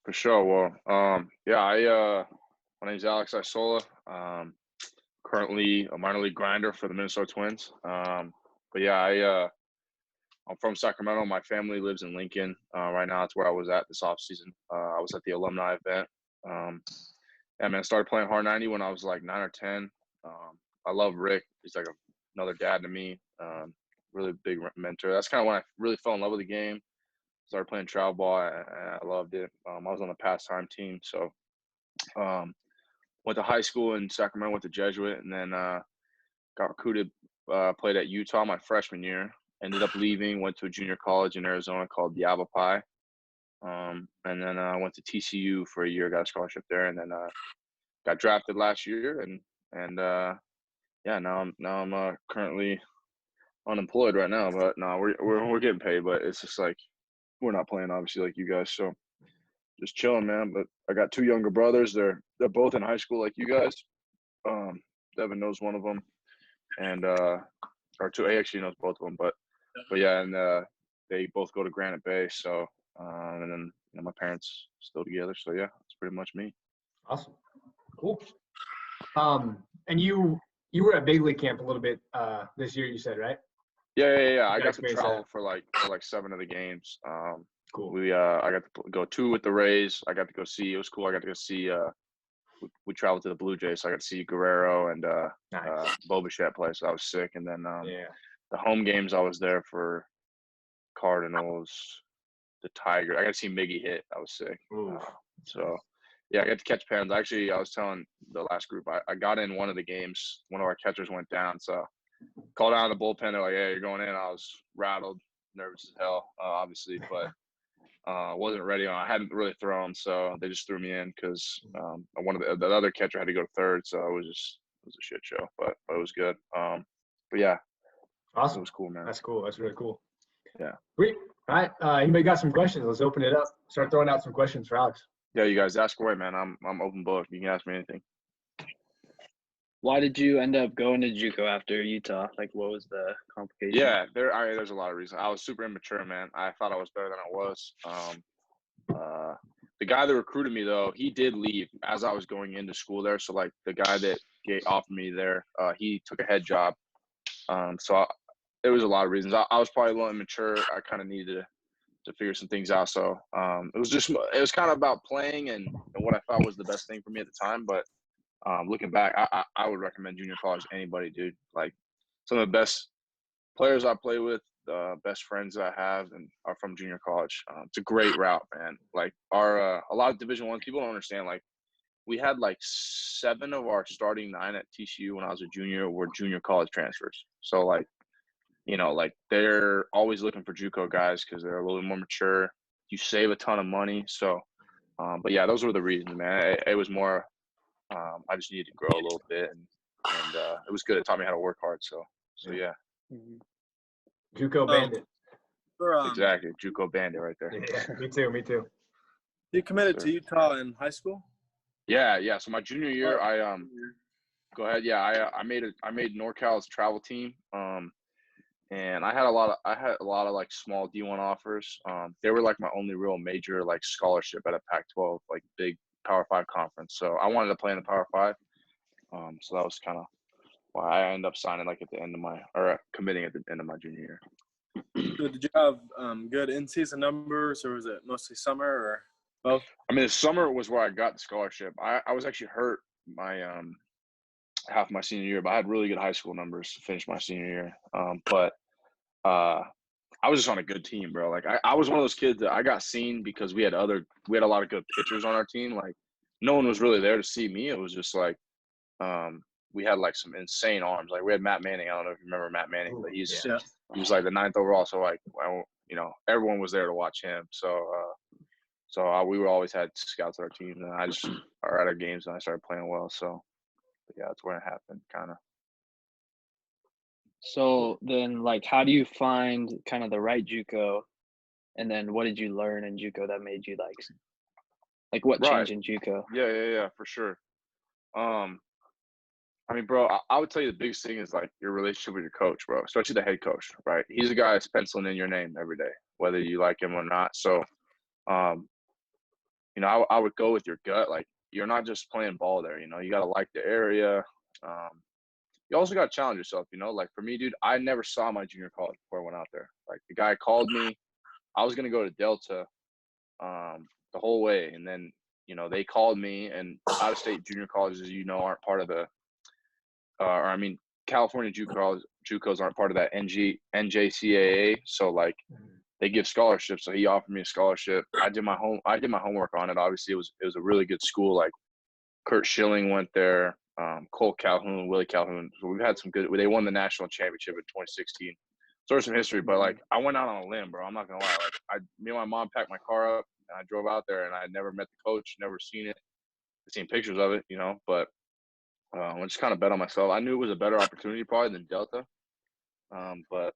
For sure. Well, yeah, my name's Alex Isola. Currently a minor league grinder for the Minnesota Twins. But yeah, I'm from Sacramento. My family lives in Lincoln. Right now, that's where I was at this offseason. I was at the Alumni event. Um, yeah, man, I started playing hard 90 when I was like 9 or 10. I love Rick. He's like another dad to me. Really big mentor. That's kind of when I really fell in love with the game. Started playing travel ball, and I loved it. I was on the pastime team, so um, went to high school in Sacramento, went to Jesuit, and then got recruited. Played at Utah my freshman year. Ended up leaving. Went to a junior college in Arizona called Diablo Pi, and then I went to TCU for a year. Got a scholarship there, and then got drafted last year. And yeah, now I'm currently unemployed right now. But no, we're getting paid, but it's just like we're not playing obviously like you guys. So just chilling, man. But I got two younger brothers. They're both in high school like you guys. Devin knows one of them, and or two. He actually knows both of them. But yeah, and they both go to Granite Bay. So and then my parents still together. So yeah, that's pretty much me. Awesome, cool. And you were at Big League camp a little bit this year. You said, right? Yeah. I got to travel for like 7 of the games. Cool. I got to go 2 with the Rays. I got to go see. It was cool. I got to go see. We traveled to the Blue Jays, so I got to see Guerrero and Nice. Bo Bichette play. So that was sick. And then Yeah. the home games, I was there for Cardinals, the Tigers. I got to see Miggy hit. That was sick. So yeah, I got to catch pens. Actually, I was telling the last group, I got in one of the games. One of our catchers went down, so called out the bullpen. They're like, "Hey, you're going in." I was rattled, nervous as hell, obviously, but wasn't ready. I hadn't really thrown, so they just threw me in because one of the other catcher had to go to third, so it was a shit show, but it was good. But yeah, Awesome. it was cool, man. That's cool. That's really cool. Yeah. Great. All right. Anybody got some questions? Let's open it up. Start throwing out some questions for Alex. Yeah, you guys ask away, man. I'm open book. You can ask me anything. Why did you end up going to JUCO after Utah? Like, what was the complication? Yeah, there's a lot of reasons. I was super immature, man. I thought I was better than I was. The guy that recruited me, though, he did leave as I was going into school there. So, like, the guy that offered me there, he took a head job. There was a lot of reasons. I was probably a little immature. I kind of needed to figure some things out. So it was kind of about playing and what I thought was the best thing for me at the time. But looking back, I would recommend junior college to anybody, dude. Like, some of the best players I play with, the best friends that I have, and are from junior college. It's a great route, man. Like, a lot of Division I people don't understand. Like, we had like 7 of our starting 9 at TCU when I was a junior were junior college transfers. So like, like they're always looking for JUCO guys because they're a little more mature. You save a ton of money. So, but yeah, those were the reasons, man. It was more. I just needed to grow a little bit, and it was good. It taught me how to work hard. So yeah. JUCO bandit. Exactly, JUCO bandit right there. Yeah, me too. You committed to Utah in high school? Yeah. So my junior year, I go ahead. Yeah, I made NorCal's travel team. And I had a lot of like small D1 offers. They were like my only real major like scholarship at a Pac-12 like big Power 5 conference. So I wanted to play in the Power 5. So that was kind of why I ended up signing like at the end of committing at the end of my junior year. So did you have good in-season numbers, or was it mostly summer, or both? I mean, the summer was where I got the scholarship. I was actually hurt my half my senior year, but I had really good high school numbers to finish my senior year. But I was just on a good team, bro. Like I was one of those kids that I got seen because we had a lot of good pitchers on our team. Like no one was really there to see me. It was just like we had like some insane arms. Like we had Matt Manning. I don't know if you remember Matt Manning, but he was like the 9th overall. So like everyone was there to watch him. So we were always had scouts at our team, and I just are at our games and I started playing well. So yeah, that's where it happened, kind of. So then, like, how do you find kind of the right JUCO, and then what did you learn in JUCO that made you like what changed in JUCO? Yeah, for sure. I mean, bro, I would tell you the biggest thing is like your relationship with your coach, bro, especially the head coach, right? He's the guy that's penciling in your name every day, whether you like him or not. So, I would go with your gut. Like, you're not just playing ball there. You got to like the area. You also got to challenge yourself. Like for me, dude, I never saw my junior college before I went out there. Like the guy called me. I was gonna go to Delta the whole way, and then they called me, and out of state junior colleges, aren't part of the or I mean California JUCOs aren't part of that NJCAA. So like they give scholarships. So he offered me a scholarship. I did my homework on it. Obviously, it was a really good school. Like Kurt Schilling went there, Cole Calhoun, Willie Calhoun. So we've had some good. They won the national championship in 2016. So there's some history, but like I went out on a limb, bro. I'm not gonna lie. Like me and my mom packed my car up and I drove out there, and I had never met the coach, never seen it, seen pictures of it, but I just kind of bet on myself. I knew it was a better opportunity probably than Delta, but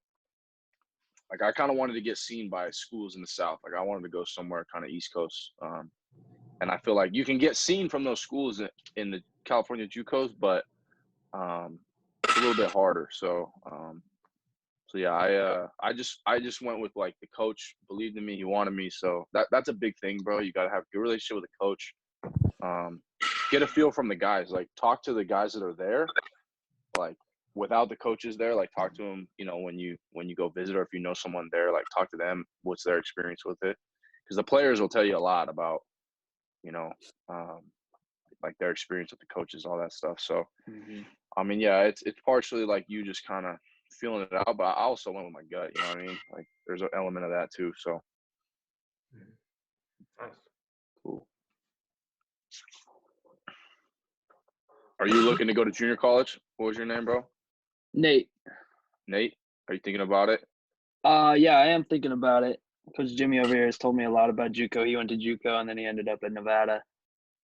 like I kind of wanted to get seen by schools in the South. Like I wanted to go somewhere kind of East Coast, and I feel like you can get seen from those schools in the California JUCOs, but it's a little bit harder. So yeah, I just went with like the coach believed in me. He wanted me. So that's a big thing, bro. You got to have a good relationship with the coach. Get a feel from the guys. Like talk to the guys that are there. Like without the coaches there, like talk to them, when you go visit, or if you know someone there, like talk to them. What's their experience with it? Because the players will tell you a lot about, like their experience with the coaches, all that stuff. So, I mean, yeah, it's partially like you just kind of feeling it out, but I also went with my gut. You know what I mean? Like there's an element of that too. So, Nice. cool. Are you looking to go to junior college? What was your name, bro? Nate. Nate? Are you thinking about it? Yeah, I am thinking about it. Coach Jimmy over here has told me a lot about JUCO. He went to JUCO and then he ended up in Nevada.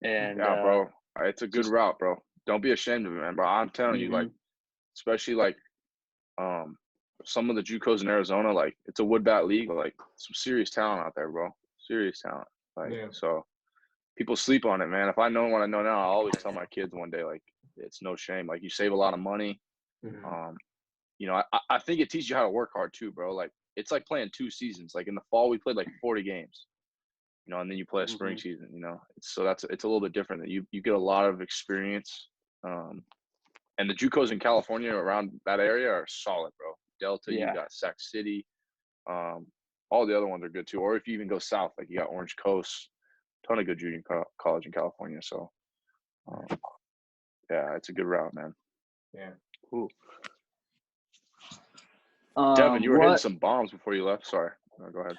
And Yeah, bro. It's a good route, bro. Don't be ashamed of it, man, bro. I'm telling you, like, especially like some of the JUCOs in Arizona, like it's a wood bat league, like some serious talent out there, bro. Serious talent. Like so people sleep on it, man. If I know what I know now, I'll always tell my kids one day, like, it's no shame. Like you save a lot of money. I think it teaches you how to work hard too, bro. Like it's like playing 2 seasons. Like in the fall we played like 40 games. And then you play a spring season, so it's a little bit different. That you get a lot of experience. And the JUCOs in California around that area are solid, bro. Delta, you got Sac City. All the other ones are good too. Or if you even go south, like you got Orange Coast, ton of good junior college in California. So, yeah, it's a good route, man. Yeah. Cool. Devin, you were hitting some bombs before you left. Sorry. No, go ahead.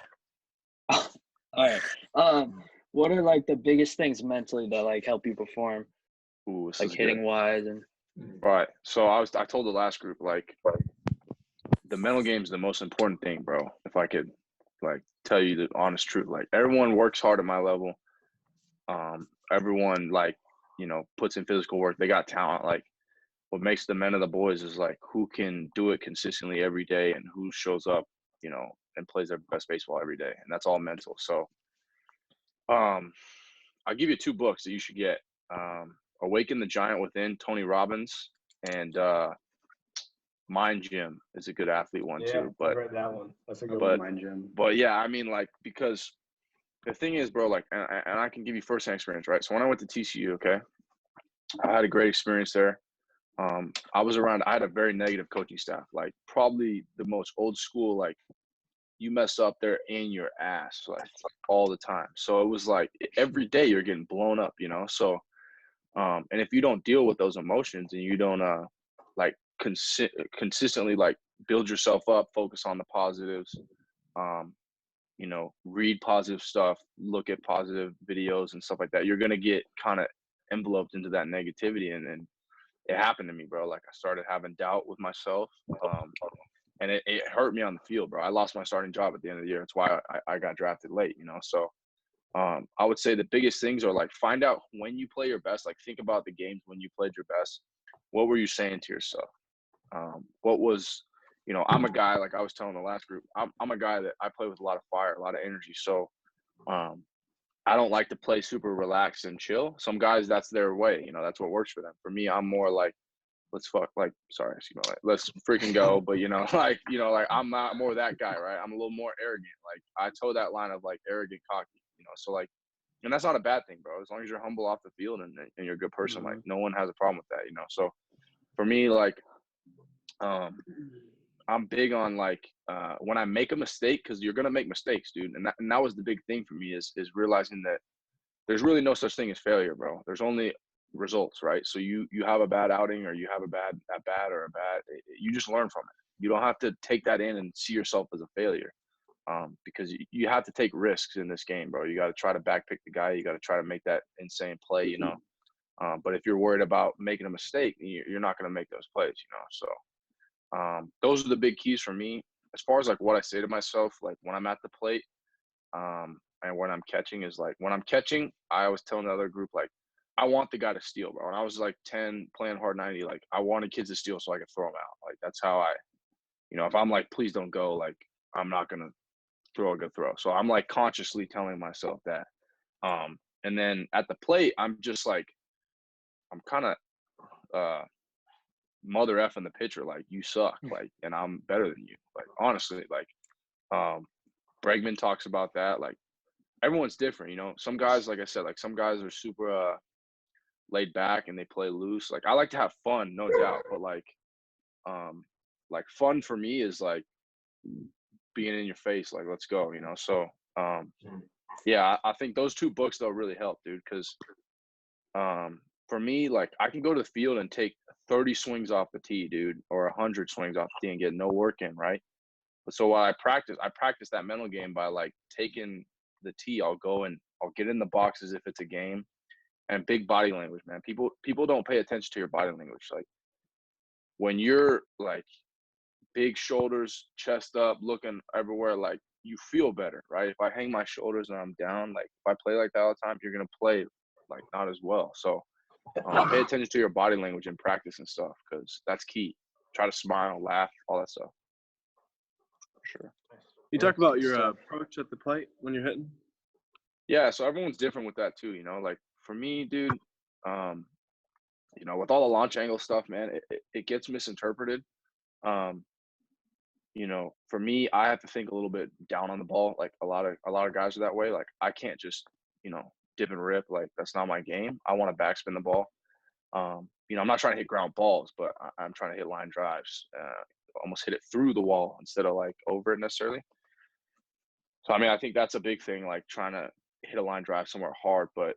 All right. What are like the biggest things mentally that like help you perform? Ooh, like hitting good. wise and. All right. So I told the last group, like, the mental game is the most important thing, bro. If I could like tell you the honest truth, like everyone works hard at my level. Everyone like, puts in physical work. They got talent. Like what makes the men of the boys is like who can do it consistently every day and who shows up, and plays their best baseball every day. And that's all mental. So I'll give you 2 books that you should get. Awaken the Giant Within, Tony Robbins, and Mind Gym is a good athlete one too. But I read that one. That's a good one. Mind Gym. But yeah, I mean, like, because the thing is, bro, like, and I can give you firsthand experience, right? So when I went to TCU, okay, I had a great experience there. I had a very negative coaching staff, like probably the most old school, like you mess up, they're in your ass like all the time. So it was like every day you're getting blown up, So, and if you don't deal with those emotions and you don't like consistently like build yourself up, focus on the positives, read positive stuff, look at positive videos and stuff like that, you're gonna get kind of enveloped into that negativity. And it happened to me, bro. Like I started having doubt with myself, and it hurt me on the field, bro. I lost my starting job at the end of the year. That's why I got drafted late, So I would say the biggest things are like find out when you play your best. Like think about the games when you played your best. What were you saying to yourself? What was, I'm a guy, like I was telling the last group, I'm a guy that I play with a lot of fire, a lot of energy. So I don't like to play super relaxed and chill. Some guys, that's their way, that's what works for them. For me, I'm more like, let's freaking go. But, like I'm not more that guy, right? I'm a little more arrogant. Like I toe that line of like arrogant, cocky, So like and that's not a bad thing, bro. As long as you're humble off the field and you're a good person, like no one has a problem with that, you know. So for me, like, I'm big on like when I make a mistake, because you're gonna make mistakes, dude. And that was the big thing for me is realizing that there's really no such thing as failure, bro. There's only results, right? So you have a bad outing, or you have a bad at bat, or you just learn from it. You don't have to take that in and see yourself as a failure, because you have to take risks in this game, bro. You got to try to backpick the guy. You got to try to make that insane play, you know. But if you're worried about making a mistake, you're not going to make those plays, you know. So those are the big keys for me. As far as like what I say to myself, like when I'm at the plate, and when I'm catching is like when I'm catching, I always tell the other group like, I want the guy to steal, bro. When I was like 10 playing hard 90, like I wanted kids to steal so I could throw them out. Like that's how I, you know, if I'm like, please don't go, like I'm not gonna throw a good throw. So I'm like consciously telling myself that. And then at the plate, I'm just like, I'm kind of mother effing the pitcher, like you suck, like, and I'm better than you. Like honestly, like Bregman talks about that. Like everyone's different, you know. Some guys, like I said, like some guys are super laid back and they play loose. Like I like to have fun, no doubt, but like fun for me is like being in your face, like let's go, you know. So yeah, I think those two books though really help, dude, because for me, like I can go to the field and take 30 swings off the tee, dude, or 100 swings off the tee and get no work in, right? But so while I practice that mental game by like taking the tee. I'll go and I'll get in the boxes if it's a game, and big body language, man. People don't pay attention to your body language. Like when you're like big shoulders, chest up, looking everywhere, like you feel better, right? If I hang my shoulders and I'm down, like if I play like that all the time, you're gonna play like not as well. So pay attention to your body language in practice and stuff, because that's key. Try to smile, laugh, all that stuff. For sure. You talk about your approach at the plate when you're hitting. Yeah, so everyone's different with that too, you know. Like for me, dude, you know, with all the launch angle stuff, man, it gets misinterpreted. You know, for me, I have to think a little bit down on the ball. Like a lot of guys are that way. Like I can't just, you know, dip and rip. Like that's not my game. I want to backspin the ball. You know, I'm not trying to hit ground balls, but I'm trying to hit line drives. Almost hit it through the wall instead of like over it necessarily. So I mean, I think that's a big thing, like trying to hit a line drive somewhere hard. But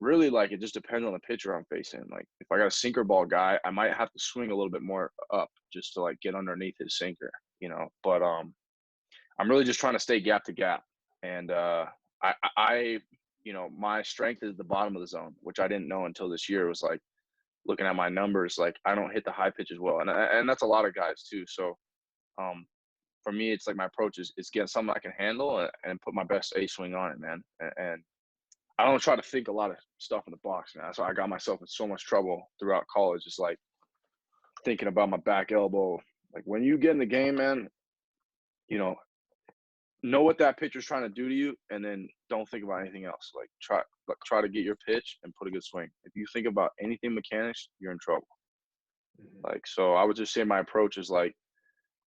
really, like it just depends on the pitcher I'm facing. Like if I got a sinker ball guy, I might have to swing a little bit more up just to like get underneath his sinker, you know. But I'm really just trying to stay gap to gap. And I you know, my strength is the bottom of the zone, which I didn't know until this year. It was like looking at my numbers, like I don't hit the high pitches well, and that's a lot of guys too. So for me, it's like my approach is get something I can handle and put my best A swing on it, man. And I don't try to think a lot of stuff in the box, man. So I got myself in so much trouble throughout college, just like thinking about my back elbow. Like when you get in the game, man, you know what that pitcher's trying to do to you, and then don't think about anything else. Like try to get your pitch and put a good swing. If you think about anything mechanics, you're in trouble. Like so, I would just say my approach is like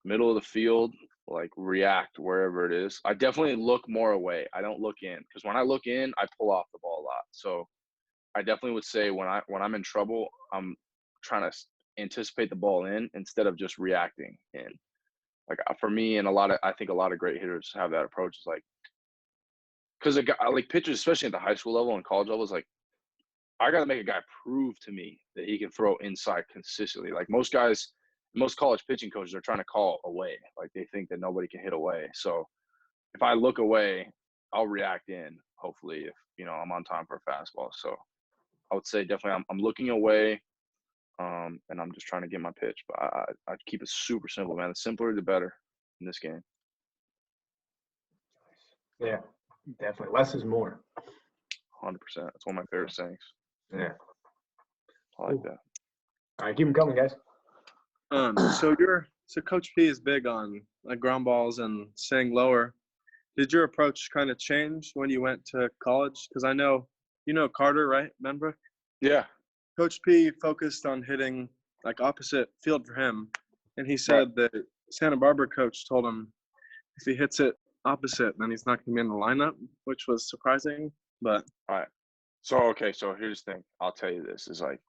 middle of the field, like react wherever it is. I definitely look more away. I don't look in, because when I look in, I pull off the ball a lot. So I definitely would say when I'm in trouble, I'm trying to anticipate the ball in instead of just reacting in. Like for me, and I think a lot of great hitters have that approach. Is like, because a guy like pitchers, especially at the high school level and college level, is like, I got to make a guy prove to me that he can throw inside consistently. Like most college pitching coaches are trying to call away. Like they think that nobody can hit away. So if I look away, I'll react in, hopefully, if, you know, I'm on time for a fastball. So I would say definitely I'm looking away, and I'm just trying to get my pitch. But I keep it super simple, man. The simpler, the better in this game. Yeah, definitely. Less is more. 100%. That's one of my favorite sayings. Yeah. I like that. All right, keep them coming, guys. So Coach P is big on like ground balls and staying lower. Did your approach kind of change when you went to college? Because I know you know Carter, right, Benbrook? Yeah. Coach P focused on hitting like opposite field for him, and he said that Santa Barbara coach told him if he hits it opposite, then he's not going to be in the lineup, which was surprising. But All right. So okay, so here's the thing. I'll tell you this is like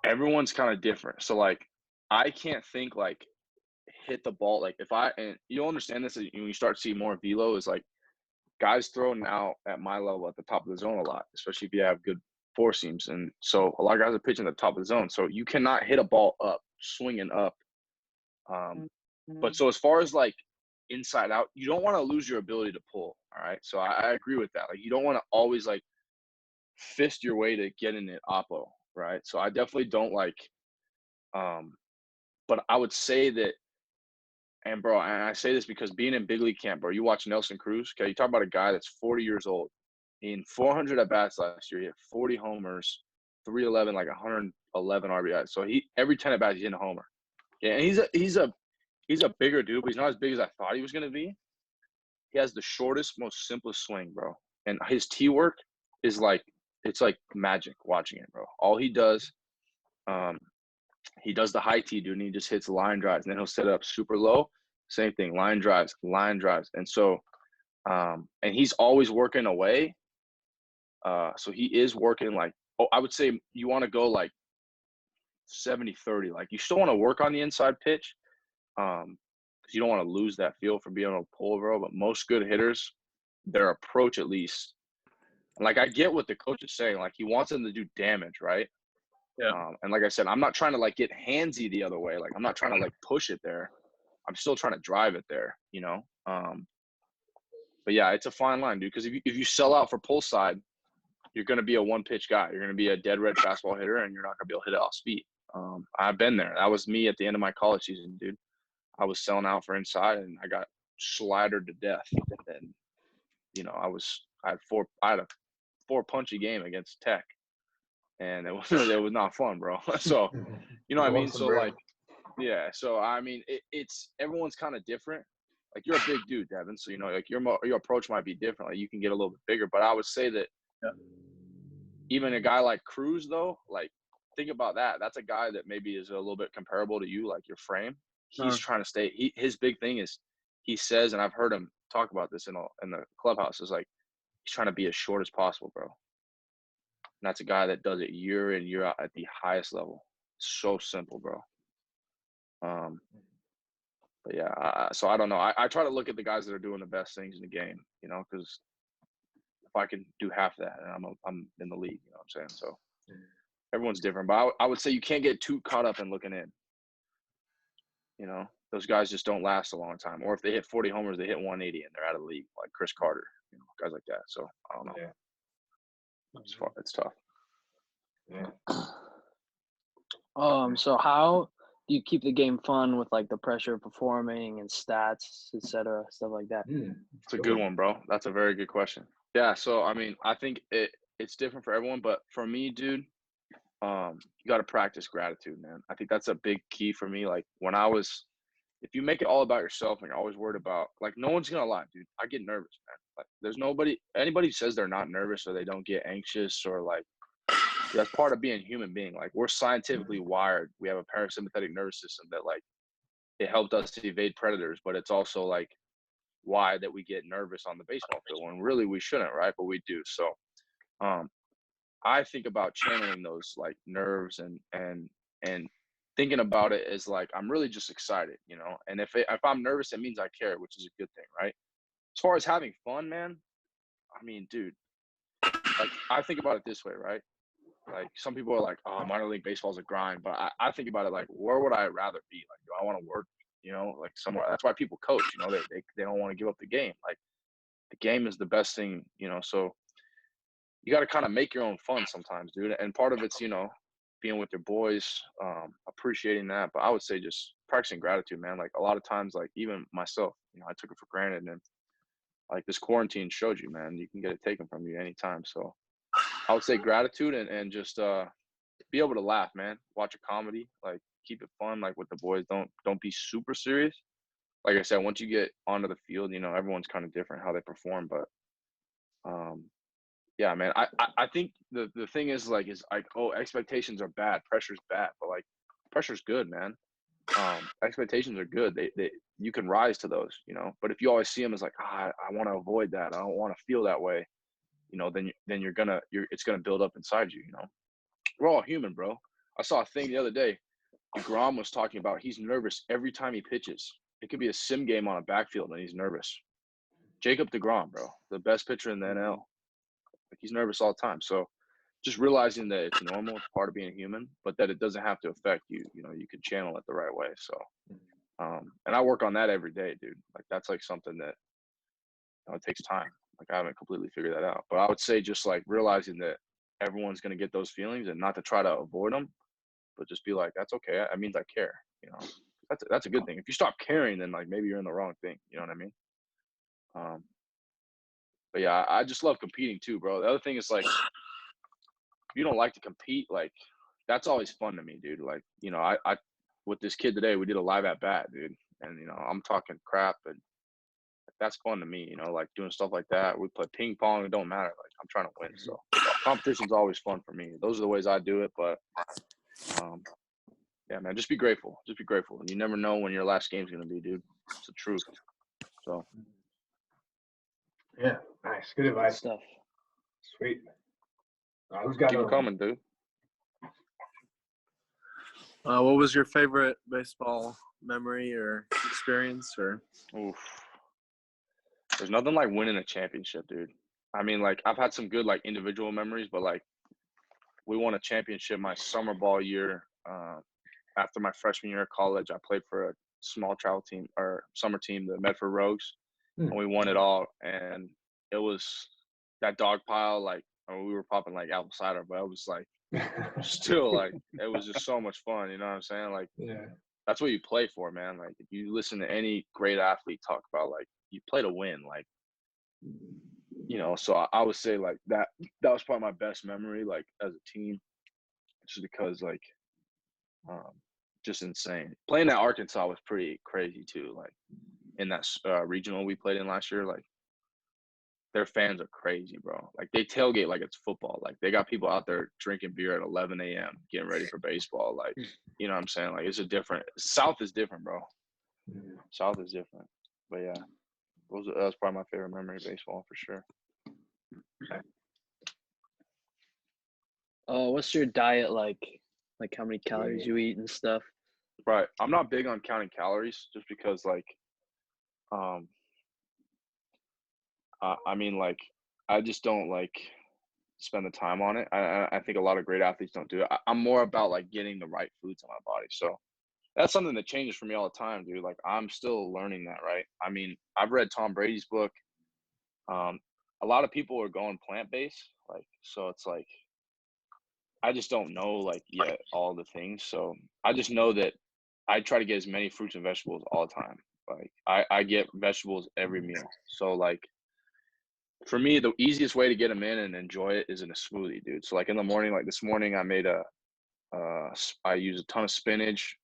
everyone's kind of different. So like I can't think like hit the ball like if I and you'll understand this when you start seeing more velo is like guys throwing out at my level at the top of the zone a lot, especially if you have good four seams. And so a lot of guys are pitching at the top of the zone. So you cannot hit a ball up, swinging up. But so as far as like inside out, you don't want to lose your ability to pull. All right. So I agree with that. Like you don't want to always like fist your way to getting it oppo. Right. So I definitely don't like but I would say that and bro, and I say this because being in big league camp, bro, you watch Nelson Cruz. Okay, you talk about a guy that's 40 years old. In 400 at bats last year, he had 40 homers, 311, like 111 RBIs. So he every 10 at bats he's in a homer. Yeah, and he's a bigger dude, but he's not as big as I thought he was gonna be. He has the shortest, most simplest swing, bro. And his tee work is like it's like magic watching it, bro. All um, he does the high tee, dude, and he just hits line drives, and then he'll set it up super low. Same thing, line drives, and so and he's always working away. So he is working like I would say you want to go like 70-30. Like you still want to work on the inside pitch, because you don't want to lose that feel for being able to pull, bro. But most good hitters, their approach at least, and like I get what the coach is saying, like he wants them to do damage, right? yeah, And like I said, I'm not trying to like get handsy the other way. Like I'm not trying to like push it there. I'm still trying to drive it there, you know. But yeah, it's a fine line, dude. Because if you sell out for pull side, you're going to be a one pitch guy. You're going to be a dead red fastball hitter, and you're not going to be able to hit it off speed. I've been there. That was me at the end of my college season, dude. I was selling out for inside, and I got slidered to death. And you know, I had a 4 punchy game against Tech, and it was not fun, bro. So you know what I mean. So like, yeah. So I mean, it's everyone's kind of different. Like you're a big dude, Devin. So you know, like your approach might be different. Like you can get a little bit bigger, but I would say that yeah, even a guy like Cruz, though, like think about that. That's a guy that maybe is a little bit comparable to you, like your frame. He's trying to stay. His big thing is he says, and I've heard him talk about this in the clubhouse, is like he's trying to be as short as possible, bro. And that's a guy that does it year in year out at the highest level. So simple, bro. But yeah, so I don't know. I try to look at the guys that are doing the best things in the game, you know, because if I can do half that, I'm in the league, you know what I'm saying? So everyone's different, but I would say you can't get too caught up in looking in. You know, those guys just don't last a long time. Or if they hit 40 homers, they hit 180 and they're out of the league, like Chris Carter, you know, guys like that. So I don't know. Yeah. It's tough. Yeah. So how do you keep the game fun with like the pressure of performing and stats, etc., stuff like that? It's a good one, bro. That's a very good question. Yeah. So I mean, I think it's different for everyone, but for me, dude, you got to practice gratitude, man. I think that's a big key for me. Like if you make it all about yourself and you're always worried about, like, no one's gonna lie, dude. I get nervous, man. Like, there's anybody who says they're not nervous or they don't get anxious or like, that's part of being a human being. Like, we're scientifically wired. We have a parasympathetic nervous system that like it helped us to evade predators, but it's also like why that we get nervous on the baseball field when really we shouldn't, right? But we do. So, um, I think about channeling those like nerves and thinking about it as like I'm really just excited, you know. And if I'm nervous, it means I care, which is a good thing, right? As far as having fun, man, I mean, dude, like I think about it this way, right? Like some people are like, "Oh, minor league baseball is a grind," but I think about it like, where would I rather be? Like, do I want to work? You know, like somewhere. That's why people coach. You know, they don't want to give up the game. Like the game is the best thing, you know. So you got to kind of make your own fun sometimes, dude. And part of it's, you know, being with your boys, appreciating that. But I would say just practicing gratitude, man. Like a lot of times, like even myself, you know, I took it for granted. And like this quarantine showed you, man, you can get it taken from you anytime. So I would say gratitude and just be able to laugh, man. Watch a comedy, like keep it fun, like with the boys. Don't be super serious. Like I said, once you get onto the field, you know, everyone's kind of different how they perform. But yeah, man. I think the thing is like oh, expectations are bad, pressure's bad, but like pressure's good, man. expectations are good. They you can rise to those, you know. But if you always see them as like, I want to avoid that, I don't want to feel that way, you know, then it's gonna build up inside you, you know. We're all human, bro. I saw a thing the other day. DeGrom was talking about he's nervous every time he pitches. It could be a sim game on a backfield and he's nervous. Jacob DeGrom, bro, the best pitcher in the NL. Like he's nervous all the time. So just realizing that it's normal, it's part of being a human, but that it doesn't have to affect you. You know, you can channel it the right way. So, and I work on that every day, dude. Like that's like something that, you know, it takes time. Like I haven't completely figured that out, but I would say just like realizing that everyone's gonna get those feelings and not to try to avoid them, but just be like, that's okay. That means I care. You know, that's a good thing. If you stop caring, then like maybe you're in the wrong thing. You know what I mean? But yeah, I just love competing too, bro. The other thing is like, if you don't like to compete, like that's always fun to me, dude. Like, you know, I with this kid today, we did a live at bat, dude, and you know, I'm talking crap, and that's fun to me. You know, like doing stuff like that. We play ping pong. It don't matter. Like I'm trying to win, so competition's always fun for me. Those are the ways I do it. But yeah, man, just be grateful. Just be grateful. And you never know when your last game's gonna be, dude. It's the truth. So Yeah, nice. Good Good advice. stuff. Sweet. Who's got keep it another one? coming, dude. What was your favorite baseball memory or experience? Or Oof. There's nothing like winning a championship, dude. I mean, like I've had some good like individual memories, but like we won a championship my summer ball year. After my freshman year of college, I played for a small travel team or summer team, the Medford Rogues, and we won it all. And it was that dog pile, like I mean, we were popping like apple cider, but it was like still like it was just so much fun. You know what I'm saying? Like Yeah. that's what you play for, man. Like if you listen to any great athlete talk about like you play to win, like you know. So I would say like that was probably my best memory, like as a team, just because like um, just insane. Playing at Arkansas was pretty crazy too. Like in that regional we played in last year, like their fans are crazy, bro. Like they tailgate like it's football. Like they got people out there drinking beer at 11 a.m. getting ready for baseball. Like you know what I'm saying? Like it's a different. South is different, bro. South is different. But yeah, that was probably my favorite memory of baseball for sure. What's your diet like? Like how many calories you eat and stuff? Right. I'm not big on counting calories just because like I mean like I just don't like spend the time on it. I think a lot of great athletes don't do it. I'm more about like getting the right foods in my body. So that's something that changes for me all the time, dude. Like I'm still learning that, right? I mean, I've read Tom Brady's book. A lot of people are going plant-based, like so it's like I just don't know like yet all the things. So I just know that I try to get as many fruits and vegetables all the time. Like I get vegetables every meal. So like for me, the easiest way to get them in and enjoy it is in a smoothie, dude. So like in the morning, like this morning, I made I use a ton of spinach,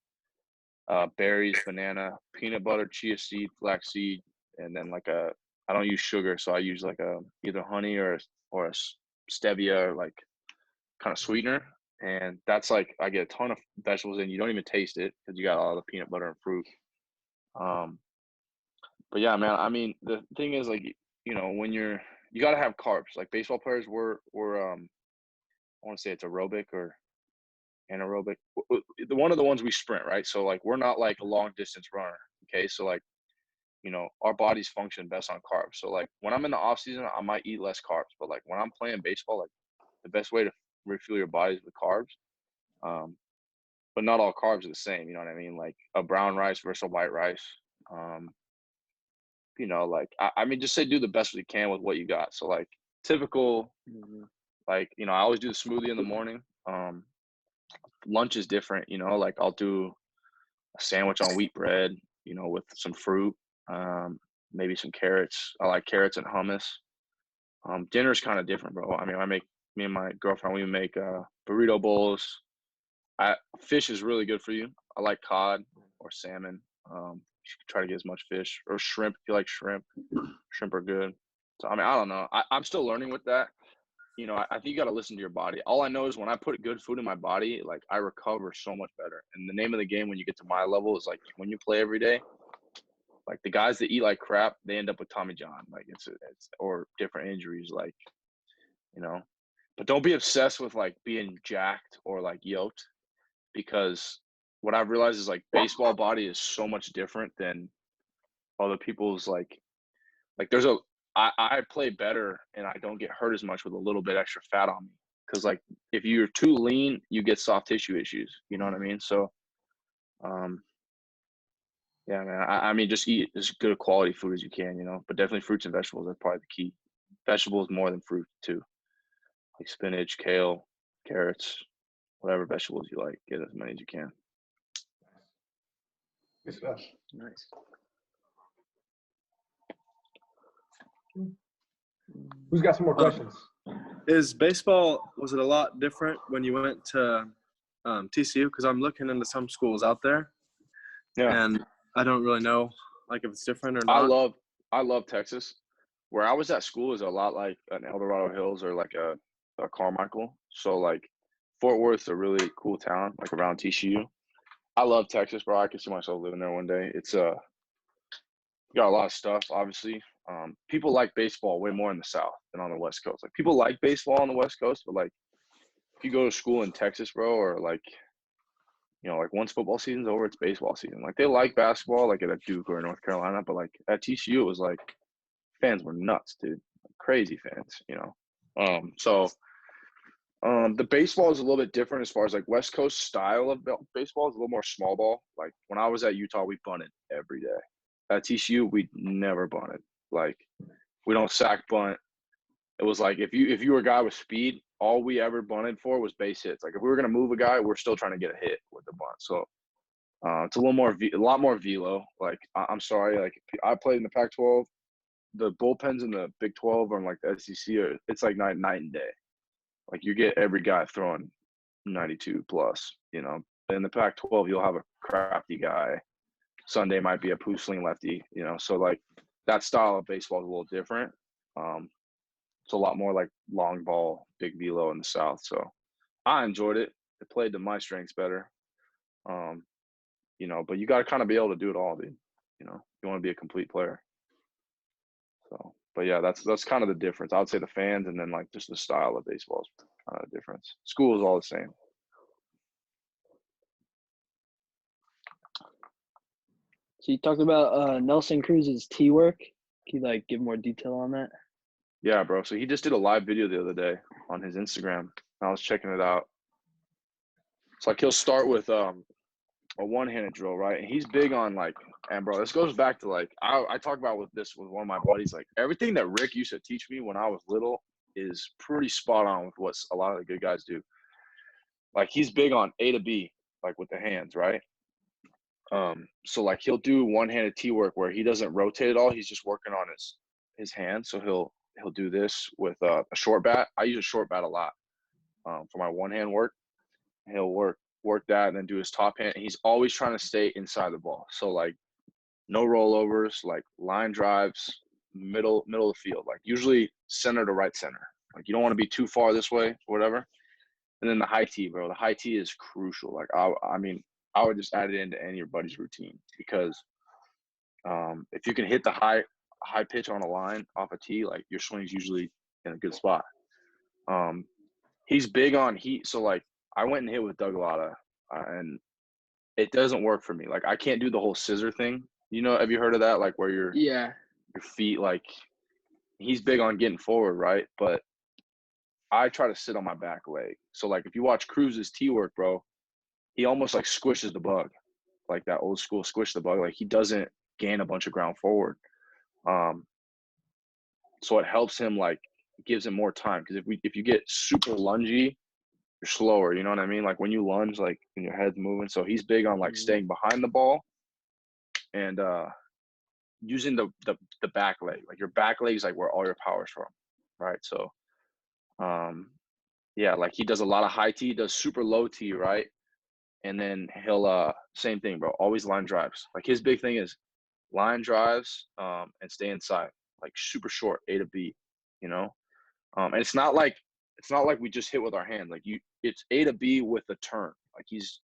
berries, banana, peanut butter, chia seed, flaxseed, and then like I don't use sugar, so I use like a either honey or a stevia like kind of sweetener, and that's like I get a ton of vegetables in. You don't even taste it because you got all the peanut butter and fruit. Um, but yeah, man. I mean, the thing is like you know when you got to have carbs. Like baseball players were I want to say it's aerobic or anaerobic. One of the ones we sprint, right? So like we're not like a long distance runner. Okay, so like you know our bodies function best on carbs. So like when I'm in the off season, I might eat less carbs, but like when I'm playing baseball, like the best way to refuel your body is with carbs. Um, but not all carbs are the same. You know what I mean? Like a brown rice versus a white rice. Um, you know, like I mean, just say do the best you can with what you got. So like typical, like you know, I always do the smoothie in the morning. Lunch is different. You know, like I'll do a sandwich on wheat bread. You know, with some fruit, maybe some carrots. I like carrots and hummus. Dinner's kind of different, bro. I mean, me and my girlfriend, we make burrito bowls. Fish is really good for you. I like cod or salmon. You should try to get as much fish or shrimp if you like shrimp. Shrimp are good. So I mean, I don't know. I'm still learning with that. I think you got to listen to your body. All I know is when I put good food in my body, like I recover so much better. And the name of the game when you get to my level is like when you play every day, like the guys that eat like crap, they end up with Tommy John, like it's or different injuries, like, but don't be obsessed with like being jacked or like yoked, because what I've realized is like baseball body is so much different than other people's like there's I play better and I don't get hurt as much with a little bit extra fat on me. Cause like if you're too lean, you get soft tissue issues. You know what I mean? So, yeah, man. I mean, just eat as good quality food as you can, but definitely fruits and vegetables. That's probably the key. Vegetables more than fruit too, like spinach, kale, carrots, whatever vegetables you like. Get as many as you can. Good stuff. Nice. Who's got some more questions? Is baseball, was it a lot different when you went to TCU? Because I'm looking into some schools out there, Yeah, and I don't really know like if it's different or not. I love Texas. Where I was at school is a lot like an El Dorado Hills or like a Carmichael. So like Fort Worth's a really cool town, like around TCU. I love Texas, bro. I could see myself living there one day. It's got a lot of stuff, obviously. People like baseball way more in the South than on the West Coast. Like people like baseball on the West Coast, but like if you go to school in Texas, bro, or like like once football season's over, it's baseball season. Like they like basketball, like at a Duke or North Carolina, but like at TCU, it was like fans were nuts, dude, crazy fans. The baseball is a little bit different as far as like West Coast style of baseball is a little more small ball. Like when I was at Utah, we bunted every day. At TCU, we never bunted. Like we don't sack bunt. It was like if you were a guy with speed, all we ever bunted for was base hits. Like if we were gonna move a guy, we're still trying to get a hit with the bunt. So it's a lot more velo. Like I'm sorry, like I played in the Pac-12. The bullpens in the Big 12 or like the SEC it's like night and day. Like you get every guy throwing 92 plus. In the Pac-12, you'll have a crafty guy. Sunday might be a Pusling lefty. So like that style of baseball is a little different. It's a lot more like long ball, big velo in the South. So I enjoyed it. It played to my strengths better. But you got to kind of be able to do it all, dude. You want to be a complete player. So, but yeah, that's kind of the difference. I would say the fans and then like just the style of baseball is kind of the difference. School is all the same. So you talked about Nelson Cruz's tee work. Can you like give more detail on that? Yeah, bro. So he just did a live video the other day on his Instagram. I was checking it out. It's like he'll start with a one-handed drill, right? And he's big on like, and bro, this goes back to like I talk about with one of my buddies. Like everything that Rick used to teach me when I was little is pretty spot on with what a lot of the good guys do. Like he's big on A to B, like with the hands, right? So like he'll do one-handed tee work where he doesn't rotate at all. He's just working on his hand. So he'll do this with a short bat. I use a short bat a lot for my one-hand work. He'll work that and then do his top hand. He's always trying to stay inside the ball. So like no rollovers, like line drives, middle of the field, like usually center to right center. Like you don't want to be too far this way, whatever. And then the high tee, bro. The high tee is crucial. Like I mean, I would just add it into any of your buddy's routine because if you can hit the high pitch on a line off a tee, like your swing's usually in a good spot. He's big on heat. So like I went and hit with Doug Lotta, and it doesn't work for me. Like I can't do the whole scissor thing. Have you heard of that? Like where your feet, like he's big on getting forward, right? But I try to sit on my back leg. So like if you watch Cruz's tee work, bro, he almost like squishes the bug, like that old school squish the bug. Like he doesn't gain a bunch of ground forward. So it helps him, like gives him more time. Because if you get super lungy, you're slower. You know what I mean? Like when you lunge, like when your head's moving. So he's big on like staying behind the ball and using the back leg. Like your back leg is like where all your power's from, right? So yeah, like he does a lot of high tee, does super low tee, right? And then he'll same thing, bro. Always line drives. Like his big thing is line drives and stay inside, like super short, A to B, and it's not like it's not like we just hit with our hand. Like it's A to B with a turn. Like he's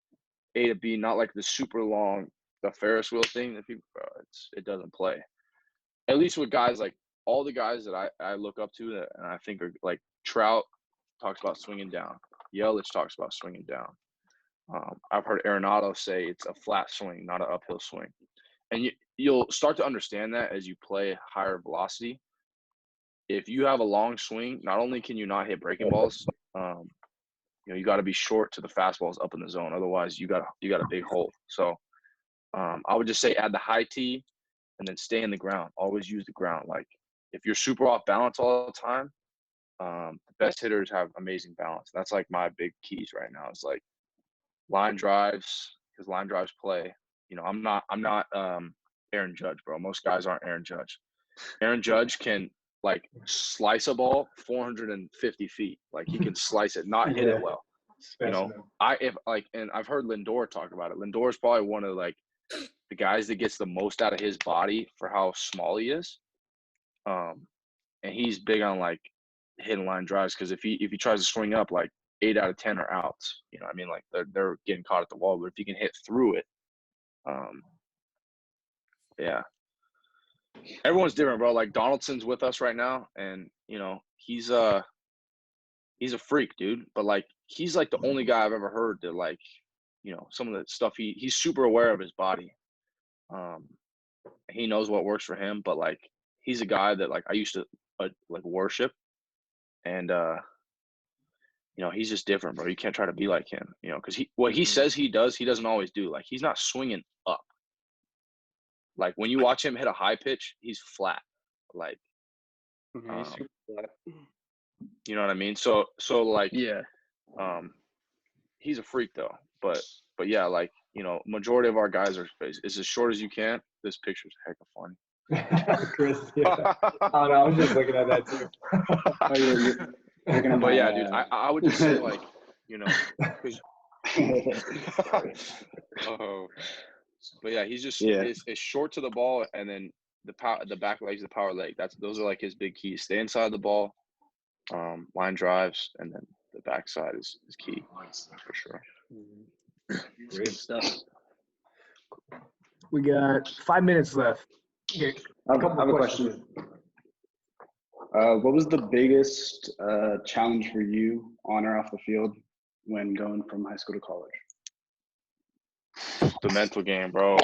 A to B, not like the super long, the Ferris wheel thing that people, it doesn't play. At least with guys like all the guys that I look up to that, and I think are like Trout talks about swinging down. Yelich talks about swinging down. I've heard Arenado say it's a flat swing, not an uphill swing. And you'll start to understand that as you play higher velocity. If you have a long swing, not only can you not hit breaking balls, you got to be short to the fastballs up in the zone. Otherwise, you got a big hole. So I would just say add the high tee and then stay in the ground. Always use the ground. Like if you're super off balance all the time, the best hitters have amazing balance. That's like my big keys right now. It's like line drives, because line drives play. I'm not Aaron Judge, bro. Most guys aren't Aaron Judge. Aaron Judge can like slice a ball 450 feet. Like he can slice it, not hit it well. And I've heard Lindor talk about it. Lindor is probably one of like the guys that gets the most out of his body for how small he is. And he's big on like hitting line drives, because if he tries to swing up, like 8 out of 10 are outs. You know what I mean? Like they're getting caught at the wall. But if you can hit through it, yeah. Everyone's different, bro. Like Donaldson's with us right now, and he's a freak, dude. But like he's like the only guy I've ever heard that like, some of the stuff he's super aware of his body. He knows what works for him, but like he's a guy that like I used to like worship, and he's just different, bro. You can't try to be like him, because what he says he does, he doesn't always do. Like he's not swinging up. Like when you watch him hit a high pitch, he's flat. Like, He's super flat. you know what I mean? So like, Yeah. He's a freak though. But yeah, like, majority of our guys are is as short as you can. This picture's heck of funny. Chris, yeah. Oh, no, I was just looking at that too. Oh, you're looking at But my, yeah, dude, I would just say like, because but yeah, he's just is short to the ball, and then the back leg's the power leg. Those are like his big keys. Stay inside the ball, line drives, and then the backside is key for sure. Good stuff. We got 5 minutes left. Okay. I have a question. What was the biggest challenge for you on or off the field when going from high school to college? The mental game, bro.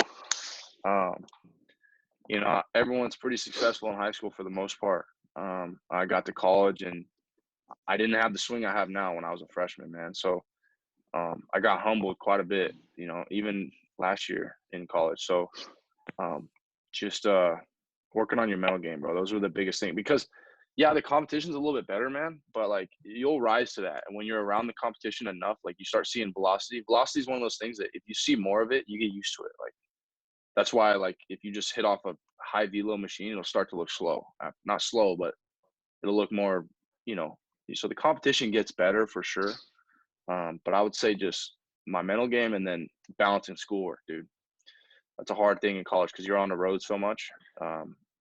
Everyone's pretty successful in high school for the most part. I got to college and I didn't have the swing I have now when I was a freshman, man. So I got humbled quite a bit, even last year in college. So just working on your mental game, bro. Those were the biggest thing, because yeah, the competition's a little bit better, man, but like you'll rise to that. And when you're around the competition enough, like you start seeing velocity. Velocity is one of those things that if you see more of it, you get used to it. Like that's why, like, if you just hit off a high velo machine, it'll start to look slow. Not slow, but it'll look more, so the competition gets better for sure. But I would say just my mental game and then balancing schoolwork, dude. That's a hard thing in college because you're on the road so much.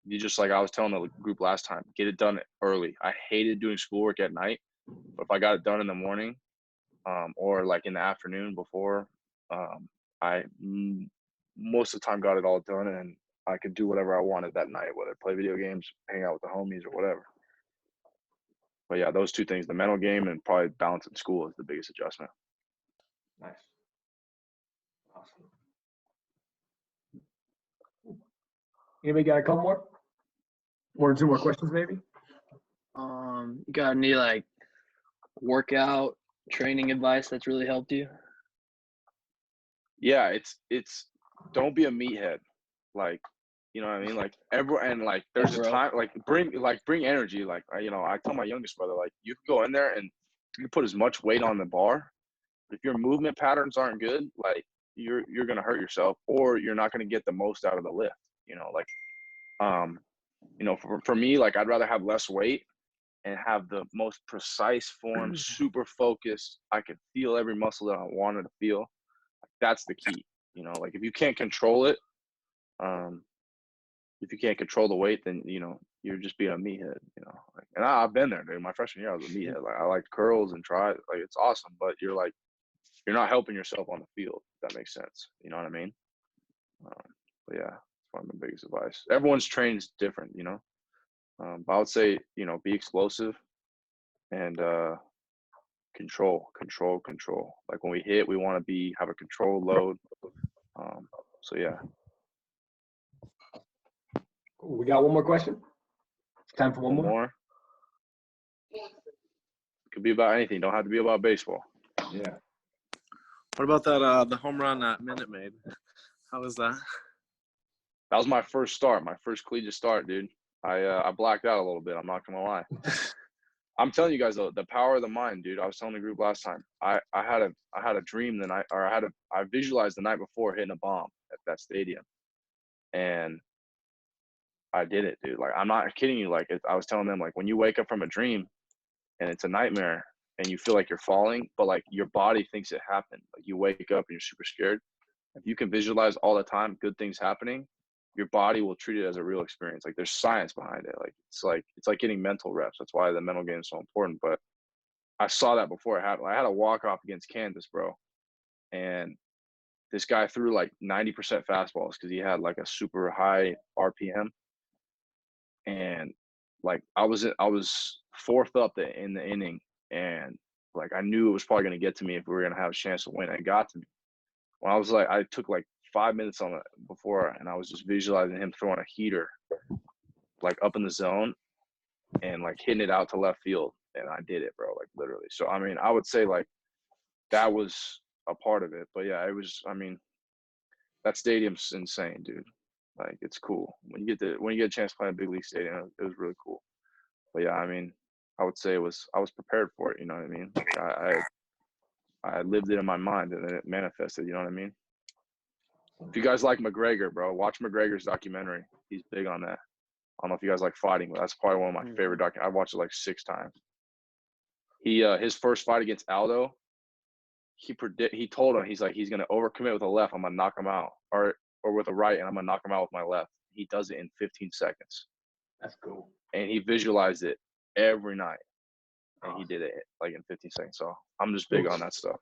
You just, like I was telling the group last time, get it done early. I hated doing schoolwork at night, but if I got it done in the morning or like in the afternoon before, I most of the time got it all done, and I could do whatever I wanted that night, whether play video games, hang out with the homies, or whatever. But yeah, those two things, the mental game and probably balancing school, is the biggest adjustment. Nice. Awesome. Anybody got a couple more? One or two more questions, maybe? You got any like workout training advice that's really helped you? Yeah, it's don't be a meathead. Like, you know what I mean? Like everyone, and like there's a time, like bring energy. Like I tell my youngest brother, like you can go in there and you can put as much weight on the bar. If your movement patterns aren't good, like you're gonna hurt yourself, or you're not gonna get the most out of the lift. For me, like I'd rather have less weight and have the most precise form, super focused. I could feel every muscle that I wanted to feel. That's the key. Like if you can't control it, if you can't control the weight, then you're just being a meathead. Like, and I've been there, dude. My freshman year, I was a meathead. Like I liked curls and try, like it's awesome, but you're not helping yourself on the field. If that makes sense. You know what I mean? But yeah, it's one of the biggest advice. Everyone's trained is different, but I would say be explosive and control. Like when we hit, we want to have a controlled load. So yeah. Cool. We got one more question. Time for one more. More. Could be about anything. Don't have to be about baseball. Yeah. What about that the home run that Minute made? How was that? That was my first start, my first collegiate start, dude. I blacked out a little bit. I'm not gonna lie. I'm telling you guys though, the power of the mind, dude. I was telling the group last time. I had a dream the night, or I visualized the night before hitting a bomb at that stadium, and I did it, dude. Like I'm not kidding you. Like I was telling them, like when you wake up from a dream, and it's a nightmare, and you feel like you're falling, but like your body thinks it happened. Like you wake up and you're super scared. If you can visualize all the time good things happening, your body will treat it as a real experience. Like there's science behind it. Like it's like getting mental reps. That's why the mental game is so important. But I saw that before it happened. I had a walk off against Kansas, bro, and this guy threw like 90% fastballs because he had like a super high RPM, and like I was fourth up in the inning, and like I knew it was probably gonna get to me if we were gonna have a chance to win. It got to me. When I took like 5 minutes on it before, and I was just visualizing him throwing a heater, like up in the zone, and like hitting it out to left field, and I did it, bro. Like literally. So I mean, I would say like that was a part of it, but yeah, it was. I mean, that stadium's insane, dude. Like it's cool when you get a chance to play in a big league stadium. It was really cool. But yeah, I mean, I would say I was prepared for it. You know what I mean? Like I lived it in my mind, and then it manifested. You know what I mean? If you guys like McGregor, bro, watch McGregor's documentary. He's big on that. I don't know if you guys like fighting, but that's probably one of my favorite documentaries. I've watched it like 6 times. His first fight against Aldo, he told him, he's like, he's gonna overcommit with a left, I'm gonna knock him out, or with a right, and I'm gonna knock him out with my left. He does it in 15 seconds. That's cool. And he visualized it every night, and he did it like in 15 seconds. So I'm just big on that stuff.